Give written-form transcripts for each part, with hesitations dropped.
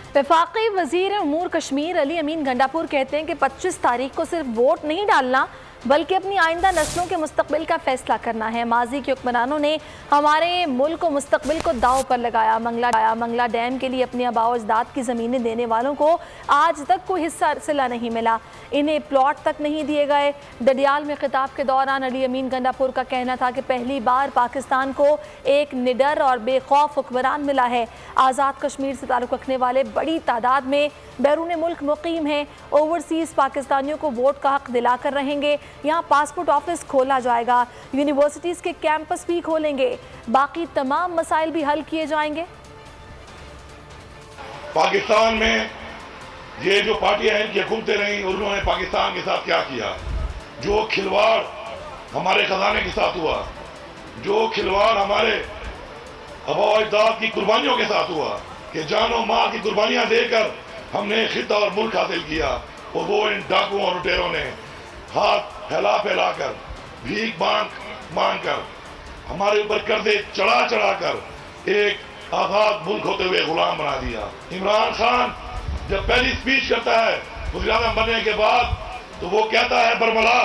वफाकी वजीर उमूर कश्मीर अली अमीन गंडापुर कहते हैं कि 25 तारीख को सिर्फ वोट नहीं डालना बल्कि अपनी आइंदा नस्लों के मुस्तकबिल का फैसला करना है। माजी के हुक्मरानों ने हमारे मुल्क को मुस्तकबिल को दाव पर लगाया। मंगला डैम के लिए अपनी आबाओ अजदाद की ज़मीनें देने वालों को आज तक कोई हिस्सा सिला नहीं मिला, इन्हें प्लॉट तक नहीं दिए गए। डडियाल में खिताब के दौरान अली अमीन गंडापुर का कहना था कि पहली बार पाकिस्तान को एक निडर और बेखौफ हुक्मरान मिला है। आज़ाद कश्मीर से ताल्लुक़ रखने वाले बड़ी तादाद में बैरून मुल्क मुकीम हैं। ओवरसीज़ पाकिस्तानियों को वोट का हक दिलाकर रहेंगे। यहाँ पासपोर्ट ऑफिस खोला जाएगा, यूनिवर्सिटीज़ के कैंपस भी खोलेंगे, बाकी तमाम मसाइल भी हल किए जाएंगे। पाकिस्तान में ये जो पार्टियां हैं इनकी हुकूमतें रहीं, उन्होंने पाकिस्तान के साथ क्या किया? जो खिलवाड़ हमारे खजाने के साथ हुआ, जो खिलवाड़ हमारे आबाओ अजदाद की कुर्बानियों के साथ हुआ कि जानो माल की कुर्बानियां देकर हमने खिता और मुल्क हासिल किया, और वो इन डाकुओं और लुटेरों ने हाथ फैला कर भीख मांग कर हमारे ऊपर कर्जे चढ़ा कर एक आजाद मुल्क होते हुए गुलाम बना दिया। इमरान खान जब पहली स्पीच करता है वज़ीर-ए-आज़म बनने के बाद, तो वो कहता है बरमला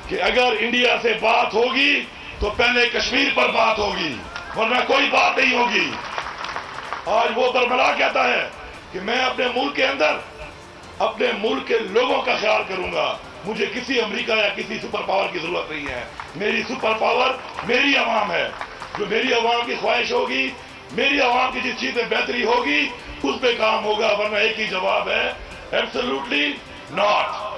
कि अगर इंडिया से बात होगी तो पहले कश्मीर पर बात होगी, वरना कोई बात नहीं होगी। आज वो बरमला कहता है कि मैं अपने मुल्क के अंदर अपने मुल्क के लोगों का ख्याल करूंगा, मुझे किसी अमेरिका या किसी सुपर पावर की जरूरत नहीं है। मेरी सुपर पावर मेरी आवाम है। जो मेरी आवाम की ख्वाहिश होगी, मेरी आवाम की जिस चीज में बेहतरी होगी उस पे काम होगा, वरना एक ही जवाब है, एब्सोल्युटली नॉट।